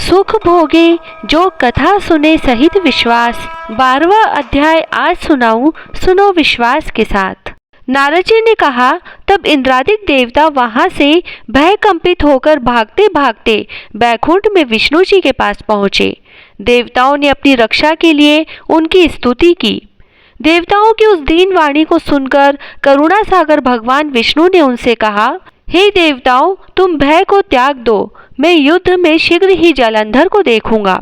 सुख भोगे जो कथा सुने सहित विश्वास। 12वां अध्याय आज सुनाऊं, सुनो विश्वास के साथ। नारद जी ने कहा, तब इंद्रादिक देवता वहां से भयकंपित होकर भागते भागते बैकुंठ में विष्णु जी के पास पहुंचे। देवताओं ने अपनी रक्षा के लिए उनकी स्तुति की। देवताओं की उस दीन वाणी को सुनकर करुणा सागर भगवान विष्णु ने उनसे कहा, हे देवताओं, तुम भय को त्याग दो, मैं युद्ध में शीघ्र ही जालंधर को देखूंगा।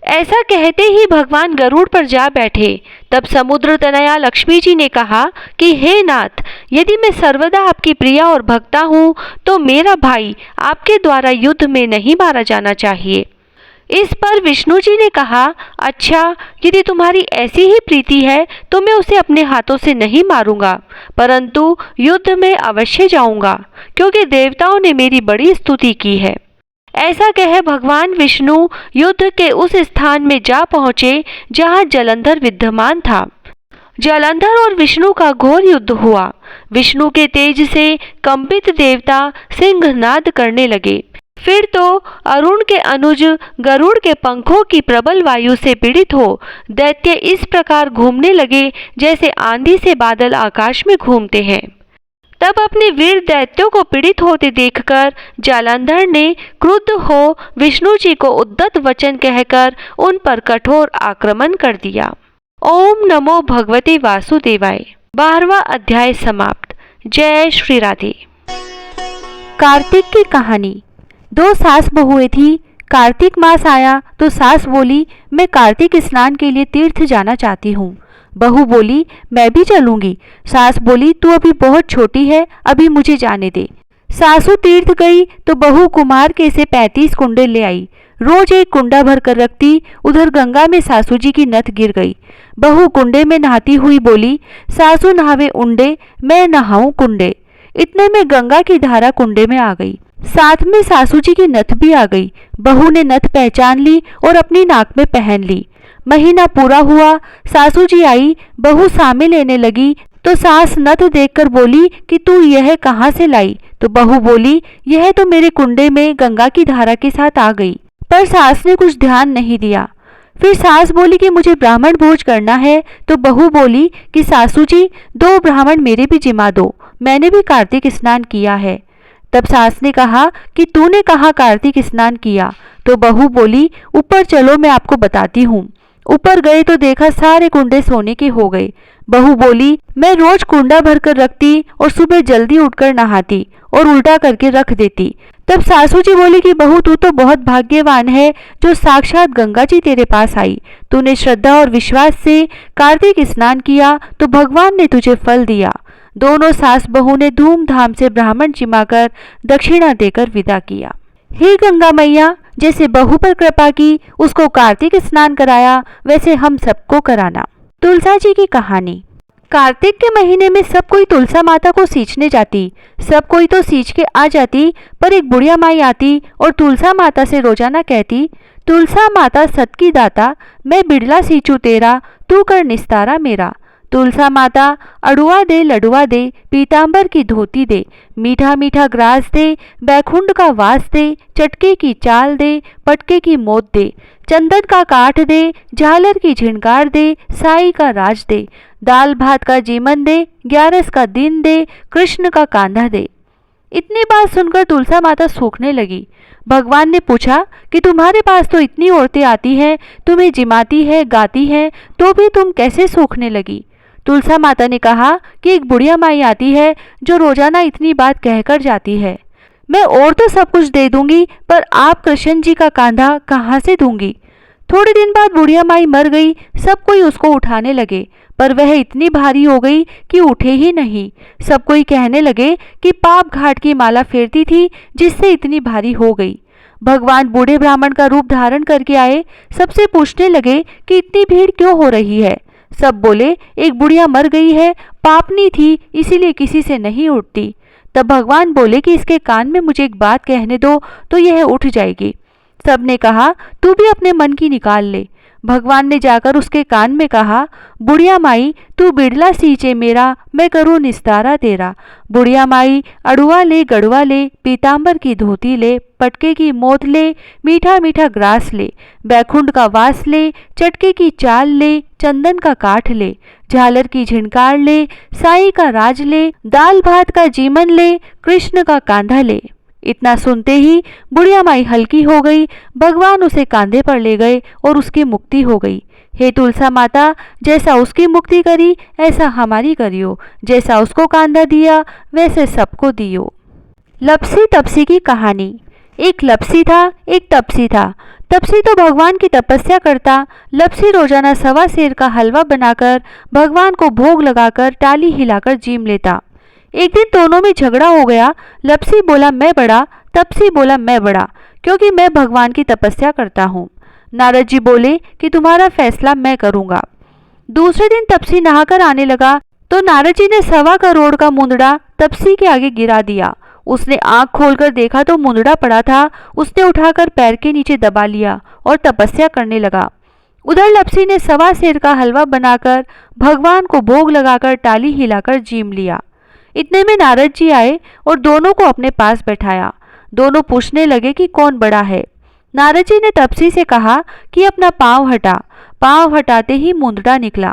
ऐसा कहते ही भगवान गरुड़ पर जा बैठे। तब समुद्र तनया लक्ष्मी जी ने कहा कि हे नाथ, यदि मैं सर्वदा आपकी प्रिया और भक्ता हूँ तो मेरा भाई आपके द्वारा युद्ध में नहीं मारा जाना चाहिए। इस पर विष्णु जी ने कहा, अच्छा, यदि तुम्हारी ऐसी ही प्रीति है तो मैं उसे अपने हाथों से नहीं मारूंगा, परंतु युद्ध में अवश्य जाऊंगा, क्योंकि देवताओं ने मेरी बड़ी स्तुति की है। ऐसा कह भगवान विष्णु युद्ध के उस स्थान में जा पहुंचे जहां जलंधर विद्यमान था। जलंधर और विष्णु का घोर युद्ध हुआ। विष्णु के तेज से कंपित देवता सिंहनाद करने लगे। फिर तो अरुण के अनुज गरुड़ के पंखों की प्रबल वायु से पीड़ित हो दैत्य इस प्रकार घूमने लगे जैसे आंधी से बादल आकाश में घूमते हैं। तब अपने वीर दैत्यों को पीड़ित होते देखकर जालंधर ने क्रुद्ध हो विष्णु जी को उद्धत वचन कहकर उन पर कठोर आक्रमण कर दिया। ओम नमो भगवते वासुदेवाय। 12वां अध्याय समाप्त। जय श्री राधे। कार्तिक की कहानी। 2 सास बहुएं थी। कार्तिक मास आया तो सास बोली, मैं कार्तिक स्नान के लिए तीर्थ जाना चाहती हूँ। बहू बोली, मैं भी चलूंगी। सास बोली, तू अभी बहुत छोटी है, अभी मुझे जाने दे। सासू तीर्थ गई तो बहू कुमार के से 35 कुंडे ले आई। रोज एक कुंडा भर कर रखती। उधर गंगा में सासू जी की नथ गिर गई। बहू कुंडे में नहाती हुई बोली, सासू नहावे उंडे, मैं नहाऊं कुंडे। इतने में गंगा की धारा कुंडे में आ गई। साथ में सासू जी की नथ भी आ गई। बहू ने नथ पहचान ली और अपनी नाक में पहन ली। महीना पूरा हुआ, सासू जी आई, बहू सामे लेने लगी तो सास नथ देखकर बोली कि तू यह कहाँ से लाई? तो बहू बोली, यह तो मेरे कुंडे में गंगा की धारा के साथ आ गई। पर सास ने कुछ ध्यान नहीं दिया। फिर सास बोली कि मुझे ब्राह्मण भोज करना है। तो बहू बोली कि सासू जी, 2 ब्राह्मण मेरे भी जिमा दो, मैंने भी कार्तिक स्नान किया है। तब सास ने कहा कि तूने कहाँ कार्तिक स्नान किया? तो बहू बोली, ऊपर चलो, मैं आपको बताती हूँ। ऊपर गए तो देखा सारे कुंडे सोने के हो गए। बहू बोली, मैं रोज कुंडा भरकर रखती और सुबह जल्दी उठकर नहाती और उल्टा करके रख देती। तब सासू जी बोली कि बहू, तू तो बहुत भाग्यवान है जो साक्षात गंगा जी तेरे पास आई। तूने श्रद्धा और विश्वास से कार्तिक स्नान किया तो भगवान ने तुझे फल दिया। दोनों सास बहू ने धूमधाम से ब्राह्मण जिमाकर दक्षिणा देकर विदा किया। हे गंगा मैया, जैसे बहू पर कृपा की, उसको कार्तिक स्नान कराया, वैसे हम सबको कराना। तुलसा जी की कहानी। कार्तिक के महीने में सब कोई तुलसा माता को सींचने जाती। सब कोई तो सींच के आ जाती, पर एक बुढ़िया माई आती और तुलसा माता से रोजाना कहती, तुलसा माता सत की दाता, मैं बिड़ला सींचू तेरा, तू कर निस्तारा मेरा। तुलसा माता अड़ुआ दे, लडुआ दे, पीतांबर की धोती दे, मीठा मीठा ग्रास दे, बैकुंठ का वास दे, चटके की चाल दे, पटके की मोत दे, चंदन का काठ दे, झालर की झिनकार दे, साई का राज दे, दाल भात का जीवन दे, 11 का दिन दे, कृष्ण का कांधा दे। इतनी बात सुनकर तुलसा माता सूखने लगी। भगवान ने पूछा कि तुम्हारे पास तो इतनी औरतें आती हैं, तुम्हें जिमाती है, गाती हैं, तो भी तुम कैसे सूखने लगी? तुलसा माता ने कहा कि एक बुढ़िया माई आती है जो रोजाना इतनी बात कहकर जाती है। मैं और तो सब कुछ दे दूंगी, पर आप कृष्ण जी का कांधा कहाँ से दूंगी? थोड़े दिन बाद बुढ़िया माई मर गई। सब कोई उसको उठाने लगे, पर वह इतनी भारी हो गई कि उठे ही नहीं। सब कोई कहने लगे कि पाप घाट की माला फेरती थी जिससे इतनी भारी हो गई। भगवान बूढ़े ब्राह्मण का रूप धारण करके आए। सबसे पूछने लगे कि इतनी भीड़ क्यों हो रही है? सब बोले, एक बुढ़िया मर गई है, पापनी थी, इसीलिए किसी से नहीं उठती। तब भगवान बोले कि इसके कान में मुझे एक बात कहने दो तो यह उठ जाएगी। सबने कहा, तू भी अपने मन की निकाल ले। भगवान ने जाकर उसके कान में कहा, बुढ़िया माई तू बिड़ला सींचे मेरा, मैं करूँ निस्तारा तेरा। बुढ़िया माई अड़ुआ ले गड़ुआ ले, पीताम्बर की धोती ले, पटके की मोत ले, मीठा मीठा ग्रास ले, बैकुंठ का वास ले, चटके की चाल ले, चंदन का काठ ले, झालर की झिनकार ले, साई का राज ले, दाल भात का जीमन ले, कृष्ण का कांधा ले। इतना सुनते ही बुढ़िया माई हल्की हो गई। भगवान उसे कांधे पर ले गए और उसकी मुक्ति हो गई। हे तुलसा माता, जैसा उसकी मुक्ति करी ऐसा हमारी करियो, जैसा उसको कांधा दिया वैसे सबको दियो। लपसी तपसी की कहानी। एक लपसी था, एक तपसी था। तपसी तो भगवान की तपस्या करता, लपसी रोजाना 1.25 सेर का हलवा बनाकर भगवान को भोग लगाकर टाली हिलाकर जीम लेता। एक दिन दोनों में झगड़ा हो गया। लपसी बोला मैं बड़ा, तपसी बोला मैं बड़ा, क्योंकि मैं भगवान की तपस्या करता हूँ। नारद जी बोले कि तुम्हारा फैसला मैं करूँगा। दूसरे दिन तपसी नहाकर आने लगा तो नारद जी ने 1.25 करोड़ का मुंदड़ा तपसी के आगे गिरा दिया। उसने आंख खोलकर देखा तो मुंदड़ा पड़ा था। उसने उठाकर पैर के नीचे दबा लिया और तपस्या करने लगा। उधर लपसी ने 1.25 सेर का हलवा बनाकर भगवान को भोग लगाकर टाली हिलाकर जीम लिया। इतने में नारद जी आए और दोनों को अपने पास बैठाया। दोनों पूछने लगे कि कौन बड़ा है। नारद जी ने तपसी से कहा कि अपना पांव हटा। पांव हटाते ही मुंदड़ा निकला।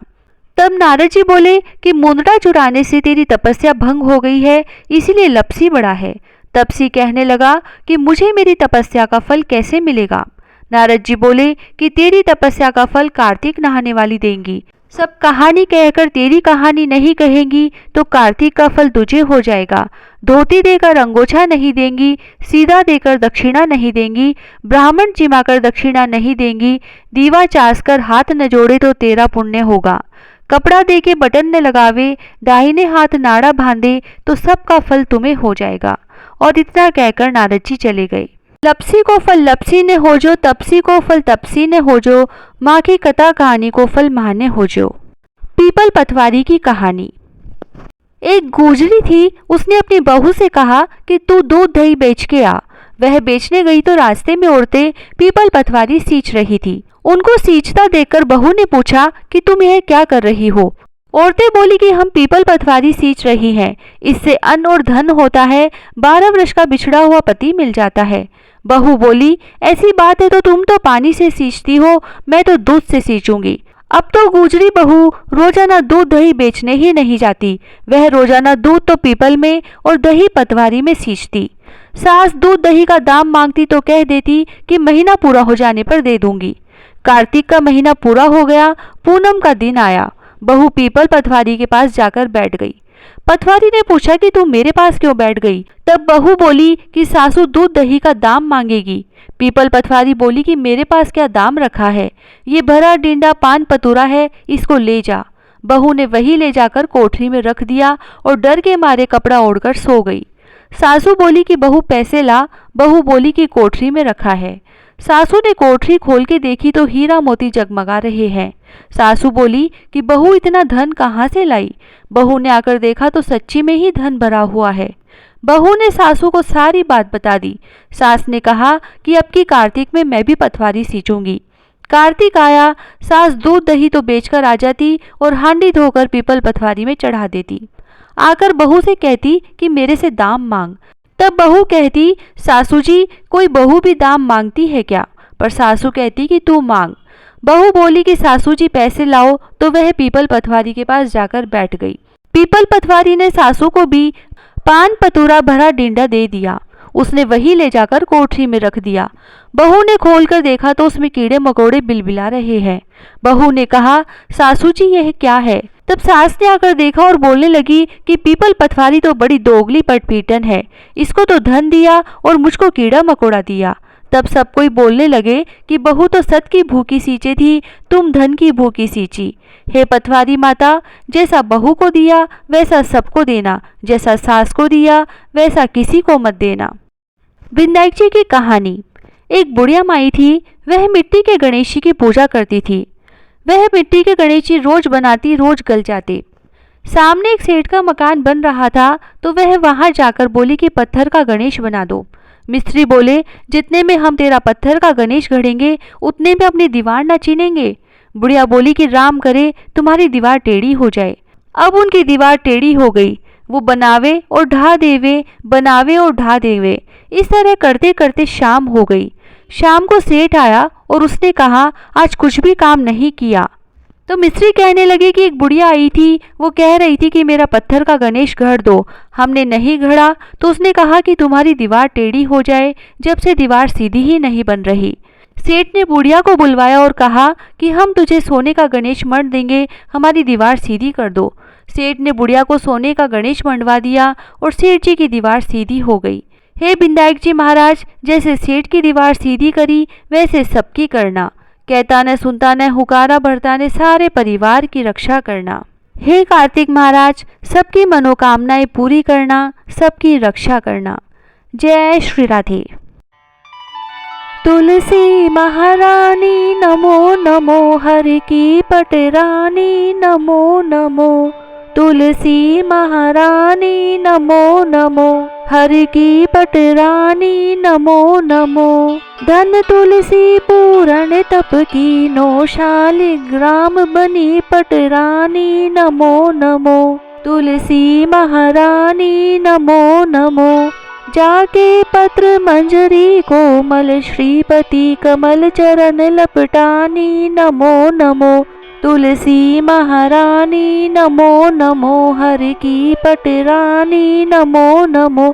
तब नारद जी बोले कि मुंदड़ा चुराने से तेरी तपस्या भंग हो गई है, इसीलिए लपसी बड़ा है। तपसी कहने लगा कि मुझे मेरी तपस्या का फल कैसे मिलेगा। नारद जी बोले कि तेरी तपस्या का फल कार्तिक नहाने वाली देंगी। सब कहानी कहकर तेरी कहानी नहीं कहेंगी तो कार्तिक का फल तुझे हो जाएगा। धोती देकर अंगोछा नहीं देंगी, सीधा देकर दक्षिणा नहीं देंगी, ब्राह्मण जिमाकर दक्षिणा नहीं देंगी, दीवा चासकर हाथ न जोड़े तो तेरा पुण्य होगा। कपड़ा देके बटन न लगावे, दाहिने हाथ नाड़ा बांधे तो सबका फल तुम्हें हो जाएगा। और इतना कहकर नारद जी चले गए। लपसी को फल लपसी ने हो जो, तपसी को फल तपसी ने हो जो, माँ की कथा कहानी को फल माँ ने हो जो। पीपल पतवारी की कहानी। एक गुजरी थी, उसने अपनी बहू से कहा कि तू दूध दही बेच के आ। वह बेचने गई तो रास्ते में औरतें पीपल पतवारी सींच रही थी। उनको सींचता देखकर बहू ने पूछा कि तुम यह क्या कर रही हो। औरतें बोली कि हम पीपल पतवारी सींच रही हैं, इससे अन्न और धन होता है, 12 वर्ष का बिछड़ा हुआ पति मिल जाता है। बहू बोली ऐसी बात है तो तुम तो पानी से सींचती हो, मैं तो दूध से सींचूंगी। अब तो गुजरी बहू रोजाना दूध दही बेचने ही नहीं जाती, वह रोजाना दूध तो पीपल में और दही पतवारी में सींचती। सास दूध दही का दाम मांगती तो कह देती कि महीना पूरा हो जाने पर दे दूंगी। कार्तिक का महीना पूरा हो गया, पूनम का दिन आया। बहू पीपल पतवारी के पास जाकर बैठ गई। पतवारी ने पूछा कि तू मेरे पास क्यों बैठ गई। तब बहू बोली कि सासू दूध दही का दाम मांगेगी। पीपल पतवारी बोली कि मेरे पास क्या दाम रखा है, ये भरा डिंडा पान पतुरा है, इसको ले जा। बहू ने वही ले जाकर कोठरी में रख दिया और डर के मारे कपड़ा ओढ़कर सो गई। सासू बोली कि बहू पैसे ला। बहू बोली कि कोठरी में रखा है। सासू ने कोठरी खोल के देखी तो हीरा मोती जगमगा रहे हैं। सासू बोली कि बहू इतना धन कहाँ से लाई। बहू ने आकर देखा तो सच्ची में ही धन भरा हुआ है। बहू ने सासू को सारी बात बता दी। सास ने कहा कि अब की कार्तिक में मैं भी पतवारी सींचूंगी। कार्तिक आया, सास दूध दही तो बेचकर आ जाती और हांडी धोकर पीपल पतवारी में चढ़ा देती। आकर बहू से कहती कि मेरे से दाम मांग। तब बहू कहती सासू जी कोई बहू भी दाम मांगती है क्या, पर सासू कहती कि तू मांग। बहू बोली कि सासू जी पैसे लाओ, तो वह पीपल पतवारी के पास जाकर बैठ गई। पीपल पतवारी ने सासू को भी पान पतूरा भरा डिंडा दे दिया। उसने वही ले जाकर कोठरी में रख दिया। बहू ने खोलकर देखा तो उसमें कीड़े मकोड़े बिलबिला रहे हैं। बहू ने कहा सासू जी यह क्या है। तब सास ने आकर देखा और बोलने लगी कि पीपल पतवारी तो बड़ी दोगली पटपीटन है, इसको तो धन दिया और मुझको कीड़ा मकोड़ा दिया। तब सब कोई बोलने लगे कि बहू तो सत की भूखी सींचे थी, तुम धन की भूखी सींची। हे पतवारी माता, जैसा बहू को दिया वैसा सबको देना, जैसा सास को दिया वैसा किसी को मत देना। विनायक जी की कहानी। एक बुढ़िया माई थी, वह मिट्टी के गणेश जी की पूजा करती थी। वह मिट्टी के गणेश जी रोज बनाती, रोज गल जाते। सामने एक सेठ का मकान बन रहा था तो वह वहां जाकर बोली कि पत्थर का गणेश बना दो। मिस्त्री बोले, जितने में हम तेरा पत्थर का गणेश गढ़ेंगे उतने में अपनी दीवार न चीनेंगे। बुढ़िया बोली कि राम करे तुम्हारी दीवार टेढ़ी हो जाए। अब उनकी दीवार टेढ़ी हो गई। वो बनावे और ढा देवे, बनावे और ढा देवे। इस तरह करते करते शाम हो गई। शाम को सेठ आया और उसने कहा, आज कुछ भी काम नहीं किया। तो मिस्त्री कहने लगे कि एक बुढ़िया आई थी, वो कह रही थी कि मेरा पत्थर का गणेश गढ़ दो। हमने नहीं गढ़ा तो उसने कहा कि तुम्हारी दीवार टेढ़ी हो जाए। जब से दीवार सीधी ही नहीं बन रही। सेठ ने बुढ़िया को बुलवाया और कहा कि हम तुझे सोने का गणेश मढ़ देंगे, हमारी दीवार सीधी कर दो। सेठ ने बुढ़िया को सोने का गणेश मंडवा दिया और सेठ जी की दीवार सीधी हो गई। हे विनायक जी महाराज, जैसे सेठ की दीवार सीधी करी वैसे सबकी करना। कहता न सुनता न हुकारा भरता ने सारे परिवार की रक्षा करना। हे कार्तिक महाराज, सबकी मनोकामनाएं पूरी करना, सबकी रक्षा करना। जय श्री राधे। तुलसी महारानी नमो नमो, हर की पटरानी नमो नमो। तुलसी महारानी नमो नमो, हर की पटरानी नमो नमो। धन तुलसी पूरण तप की नो, शालिग्राम बनी पटरानी नमो नमो। तुलसी महारानी नमो नमो। जाके पत्र मंजरी कोमल, श्रीपति कमल चरण लपटानी नमो नमो। तुलसी महारानी नमो नमो, हर की पटरानी नमो नमो।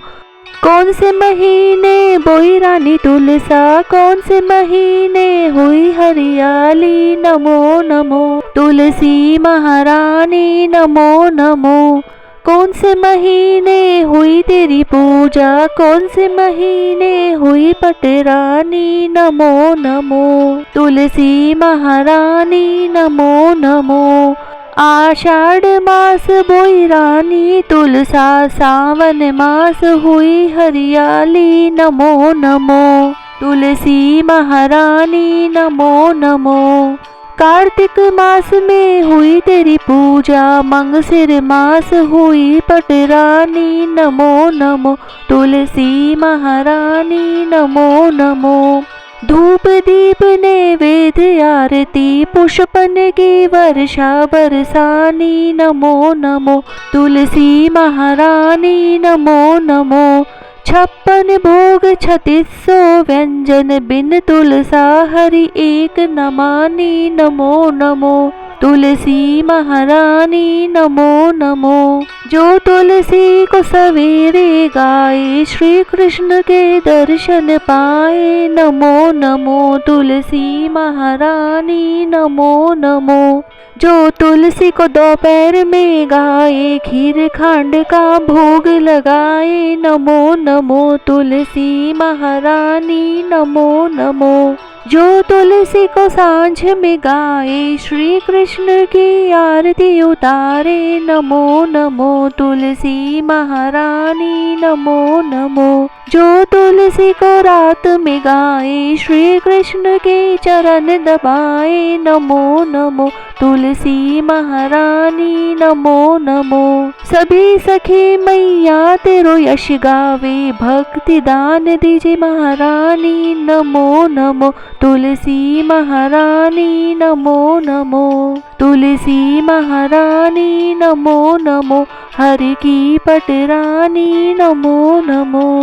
कौन से महीने बोई रानी तुलसा, कौन से महीने हुई हरियाली नमो नमो। तुलसी महारानी नमो नमो। कौन से महीने हुई तेरी पूजा, कौन से महीने हुई पटरानी नमो नमो। तुलसी महारानी नमो नमो। आषाढ़ मास बोई रानी तुलसा, सावन मास हुई हरियाली नमो नमो। तुलसी महारानी नमो नमो। कार्तिक मास में हुई तेरी पूजा, मंगसिर मास हुई पटरानी नमो नमो। तुलसी महारानी नमो नमो। धूप दीप नैवेद्य आरती, पुष्पन की वर्षा बरसानी नमो नमो। तुलसी महारानी नमो नमो। 56 भोग 3600 व्यंजन, बिन तुलसा हरि एक न मानी नमो नमो। तुलसी महारानी नमो नमो। जो तुलसी को सवेरे गाए, श्री कृष्ण के दर्शन पाए नमो नमो। तुलसी महारानी नमो नमो। जो तुलसी को दोपहर में गाए, खीर खांड का भोग लगाए नमो नमो। तुलसी महारानी नमो नमो। जो तुलसी को सांझ में गाए, श्री कृष्ण की आरती उतारे नमो नमो। तुलसी महारानी नमो नमो। जो तुलसी को रात में गाए, श्री कृष्ण के चरण दबाए नमो नमो। तुलसी महारानी नमो नमो। सभी सखी मैया तेरो यश गावे, भक्ति दान दीजिए महारानी नमो नमो। तुलसी महारानी नमो नमो। तुलसी महारानी नमो नमो, हर की पटरानी नमो नमो।